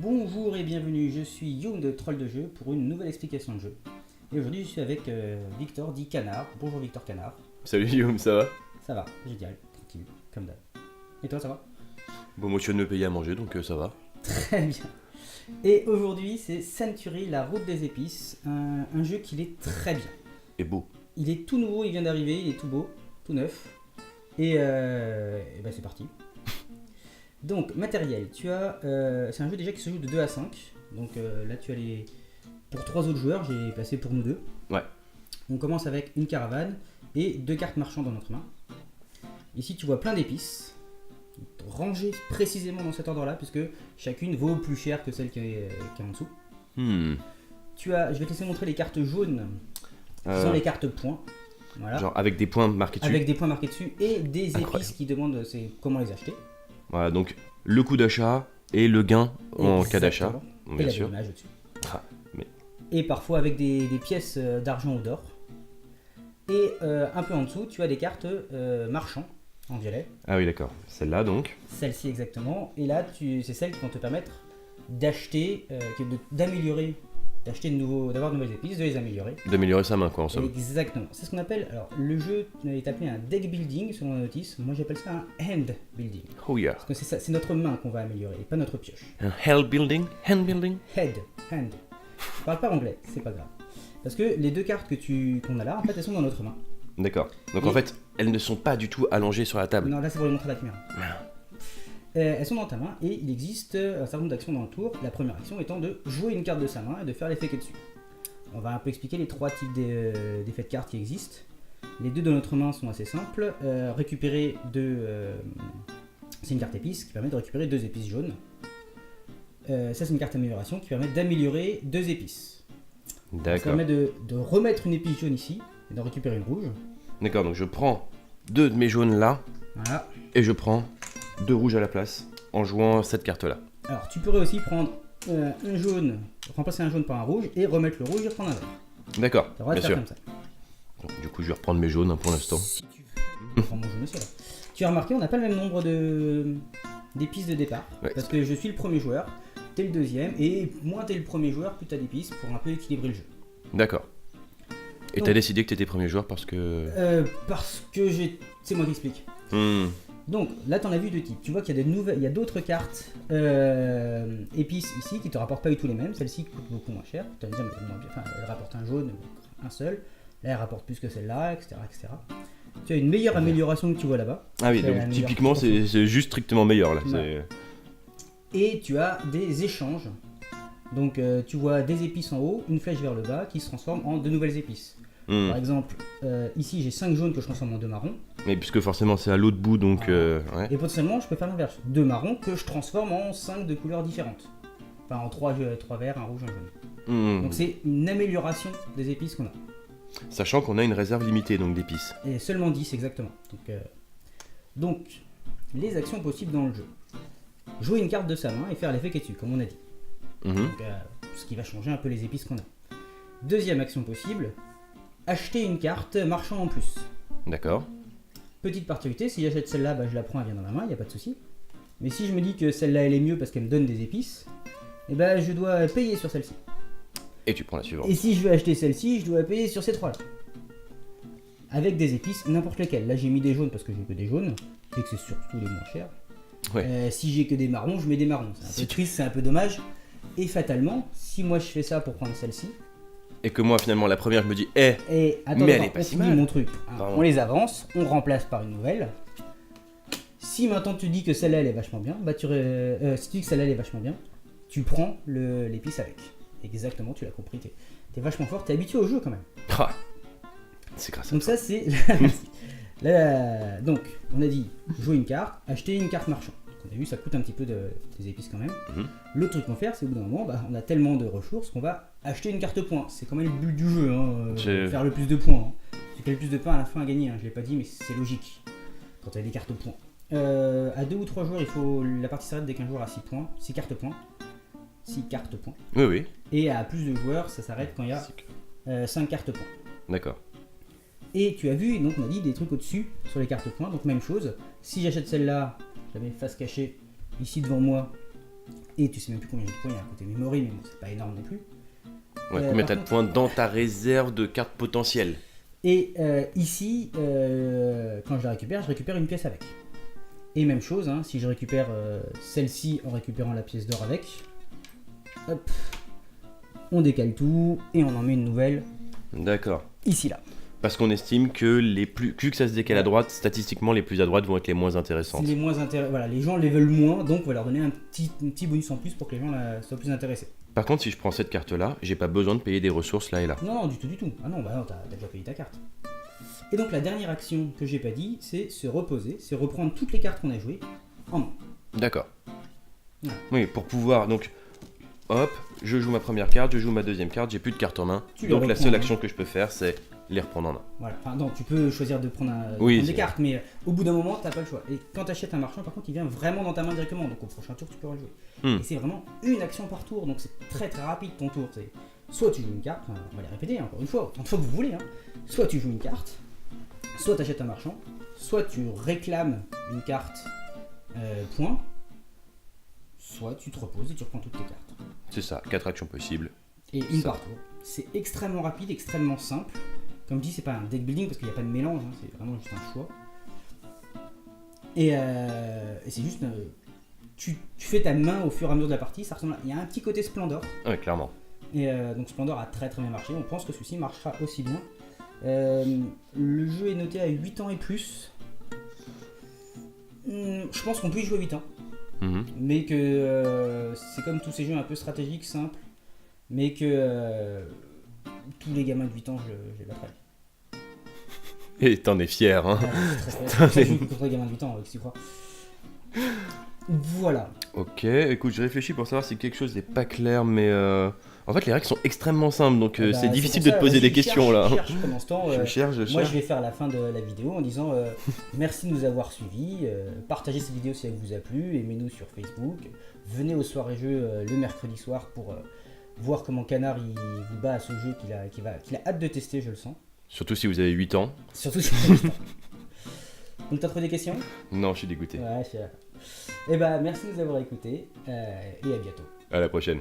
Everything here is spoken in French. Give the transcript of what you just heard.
Bonjour et bienvenue, je suis Young de Troll de Jeu pour une nouvelle explication de jeu. Et aujourd'hui je suis avec Victor dit Canard. Bonjour Victor Canard. Salut Guillaume, ça va? Ça va, génial, tranquille, comme d'hab. Et toi ça va? Bon, moi tu viens de me payer à manger donc ça va. Très bien. Et aujourd'hui c'est Century, la route des épices, un jeu qui est très bien. Et beau. Il est tout nouveau, il vient d'arriver, il est tout beau, tout neuf. Et ben c'est parti. Donc, matériel, tu as. C'est un jeu déjà qui se joue de 2 à 5. Donc là, tu as les. Pour 3 autres joueurs, j'ai placé pour nous deux. Ouais. On commence avec une caravane et 2 cartes marchandes dans notre main. Ici, tu vois plein d'épices, rangées précisément dans cet ordre-là, puisque chacune vaut plus cher que celle qui est en dessous. Tu as. Je vais te laisser montrer les cartes jaunes, qui sont les cartes points. Voilà. Genre avec des points marqués dessus. Avec des points marqués dessus et des Incroyable. épices qui demandent comment les acheter. Voilà, donc le coût d'achat et le gain en cas d'achat, Exactement. Et bien la sûr. image au-dessus. Ah, mais- Et parfois avec des pièces d'argent ou d'or. Et un peu en dessous, tu as des cartes marchands en violet. Ah oui, d'accord. Celle-là donc. Celle-ci exactement. Et là, c'est celles qui vont te permettre d'acheter, d'améliorer, d'avoir de nouvelles épices, de les améliorer. D'améliorer sa main quoi en somme. Exactement. C'est ce qu'on appelle, alors le jeu est appelé un deck building selon la notice. Moi j'appelle ça un hand building. Oh yeah. Parce que c'est notre main qu'on va améliorer, et pas notre pioche. Un hell building? Hand building? Hand. Je parle pas anglais, c'est pas grave. Parce que les deux cartes qu'on a là, en fait, elles sont dans notre main. D'accord. Donc Et- en fait, elles ne sont pas du tout allongées sur la table. Non, là c'est pour les montrer à la caméra. Ah. Elles sont dans ta main et il existe un certain nombre d'actions dans le tour. La première action étant de jouer une carte de sa main et de faire l'effet qui est dessus. On va un peu expliquer les trois types d'effets de cartes qui existent. Les deux de notre main sont assez simples. Récupérer c'est une carte épice qui permet de récupérer 2 épices jaunes. Ça c'est une carte amélioration qui permet d'améliorer 2 épices. Ça D'accord. permet de remettre une épice jaune ici et d'en récupérer une rouge. D'accord, donc je prends 2 de mes jaunes là Voilà. et je prends 2 rouges à la place en jouant cette carte là. Alors tu pourrais aussi prendre un jaune, remplacer un jaune par un rouge et remettre le rouge et reprendre un vert. D'accord, T'as le droit de bien faire sûr. comme ça. Donc, du coup, je vais reprendre mes jaunes hein, pour l'instant. Si tu veux. Je prends mon jaune aussi alors. Tu as remarqué, on n'a pas le même nombre d'épices de départ. Ouais. Parce que je suis le premier joueur, t'es le deuxième, et moins t'es le premier joueur, plus t'as d'épices pour un peu équilibrer le jeu. D'accord. Et Donc- t'as décidé que t'étais premier joueur parce que... Parce que c'est moi qui explique. Hmm. Donc là t'en as vu 2 types. Tu vois qu'il y a il y a d'autres cartes épices ici qui te rapportent pas du tout les mêmes. Celle-ci coûte beaucoup moins cher. Tu vas me dire, mais moins bien. Enfin, elle rapporte un jaune, un seul. Là elle rapporte plus que celle-là, etc., etc. Tu as une meilleure amélioration que tu vois là-bas. Ah oui, C'est donc la meilleure typiquement proportion. c'est juste strictement meilleur là. Ouais. Et tu as des échanges. Donc tu vois des épices en haut, une flèche vers le bas qui se transforme en 2 nouvelles épices. Hmm. Par exemple, ici j'ai 5 jaunes que je transforme en 2 marrons. Mais puisque forcément c'est à l'autre bout donc... ouais. Et potentiellement, je peux faire l'inverse. 2 marrons que je transforme en 5 de couleurs différentes. Enfin, en 3 verts, un rouge, un jaune. Hmm. Donc c'est une amélioration des épices qu'on a. Sachant qu'on a une réserve limitée donc d'épices. Et seulement 10 exactement. Donc, les actions possibles dans le jeu. Jouer une carte de sa main et faire l'effet qui est dessus, comme on a dit. Mhm. Donc, ce qui va changer un peu les épices qu'on a. Deuxième action possible, acheter une carte marchand en plus. D'accord. Petite particularité, si j'achète celle-là, bah, je la prends, elle vient dans ma main, il n'y a pas de souci. Mais si je me dis que celle-là elle est mieux parce qu'elle me donne des épices, et ben je dois payer sur celle-ci. Et tu prends la suivante. Et si je veux acheter celle-ci, je dois payer sur ces trois-là. Avec des épices, n'importe lesquelles. Là j'ai mis des jaunes parce que j'ai que des jaunes, et que c'est surtout les moins chers. Ouais. Si j'ai que des marrons, je mets des marrons. C'est un peu triste, c'est un peu dommage. Et fatalement, si moi je fais ça pour prendre celle-ci, Et que moi finalement la première je me dis et attends, Mais elle est pas on si finit mal. mon truc. Hein, Pardon. on les avance, on remplace par une nouvelle. Si maintenant tu dis que celle-là elle est vachement bien, bah si tu dis que celle-là elle est vachement bien, tu prends l'épice avec. Exactement, tu l'as compris, t'es vachement fort, t'es habitué au jeu quand même. Ah, c'est grâce à Donc toi. ça c'est... Donc on a dit jouer une carte, acheter une carte marchand. Donc, on a vu ça coûte un petit peu des épices quand même. Mhm. L'autre truc qu'on va faire c'est au bout d'un moment, bah, on a tellement de ressources qu'on va acheter une carte point. C'est quand même le but du jeu, hein, faire le plus de points. Hein. Celui qui a le plus de points à la fin à gagner, hein. Je l'ai pas dit mais c'est logique quand tu as des cartes points. À 2 ou 3 joueurs, la partie s'arrête dès qu'un joueur a 6 points, 6 cartes points. 6 cartes points. Oui, oui. Et à plus de joueurs, ça s'arrête quand il y a 5 cartes points. D'accord. Et tu as vu, donc on a dit des trucs au-dessus sur les cartes points, donc même chose. Si j'achète celle-là, je la mets face cachée ici devant moi, Et tu sais même plus combien de points il y a à côté memory, mais bon, c'est pas énorme non plus. Ouais, combien par t'as de contre- points dans ta réserve de cartes potentielles? Et ici, quand je récupère une pièce avec. Et même chose, hein, si je récupère celle-ci en récupérant la pièce d'or avec, hop, on décale tout et on en met une nouvelle D'accord. ici là. Parce qu'on estime que vu que ça se décale à droite, statistiquement les plus à droite vont être les moins intéressantes. Les voilà, les gens les veulent moins, donc on va leur donner un petit bonus en plus pour que les gens soient plus intéressés. Par contre, si je prends cette carte-là, j'ai pas besoin de payer des ressources là et là. Non, du tout. Ah non, bah non, t'as déjà payé ta carte. Et donc la dernière action que j'ai pas dit, c'est se reposer, c'est reprendre toutes les cartes qu'on a jouées en main. D'accord. Ouais. Oui, pour pouvoir donc, hop, je joue ma première carte, je joue ma deuxième carte, j'ai plus de cartes en main. Tu les Donc la reprends, seule hein. action que je peux faire, c'est les reprendre en main. Voilà. Enfin, non, tu peux choisir de prendre, Oui, des c'est- cartes, mais au bout d'un moment, t'as pas le choix. Et quand t'achètes un marchand, par contre, il vient vraiment dans ta main directement. Donc au prochain tour, tu peux rejouer. Hmm. Et c'est vraiment une action par tour, donc c'est très très rapide ton tour. C'est soit tu joues une carte, enfin, on va les répéter encore une fois, autant de fois que vous voulez. Hein. Soit tu joues une carte, soit t'achètes un marchand, soit tu réclames une carte point, soit tu te reposes et tu reprends toutes tes cartes. C'est ça, 4 actions possibles. Et une Ça. par tour. C'est extrêmement rapide, extrêmement simple. Comme je dis, c'est pas un deck building parce qu'il n'y a pas de mélange, hein, c'est vraiment juste un choix. Et c'est juste. Tu fais ta main au fur et à mesure de la partie, ça ressemble il y a un petit côté Splendor. Ouais, clairement. Et donc Splendor a très très bien marché, on pense que celui-ci marchera aussi bien. Le jeu est noté à 8 ans et plus. Je pense qu'on peut y jouer 8 ans. Mhm. Mais que c'est comme tous ces jeux un peu stratégiques, simples, mais que tous les gamins de 8 ans, je les battrai. Et t'en es fier, hein. Ouais, c'est très très joue contre les gamins de 8 ans, si tu crois. Voilà. Ok, écoute, je réfléchis pour savoir si quelque chose n'est pas clair, mais en fait les règles sont extrêmement simples, donc Bah, c'est difficile pour de ça, te poser vas-y, des questions là. cherche pendant ce temps. Je cherche. Moi, je vais faire la fin de la vidéo en disant merci de nous avoir suivis. Partagez cette vidéo si elle vous a plu. Aimez-nous sur Facebook. Venez aux soirées jeux le mercredi soir pour voir comment Canard il vous bat à ce jeu qu'il a hâte de tester, je le sens. Surtout si vous avez 8 ans. Surtout si vous avez le temps. Donc, t'as trouvé des questions? Non, je suis dégoûté. Ouais, et bah, merci de nous avoir écoutés et à bientôt. À la prochaine.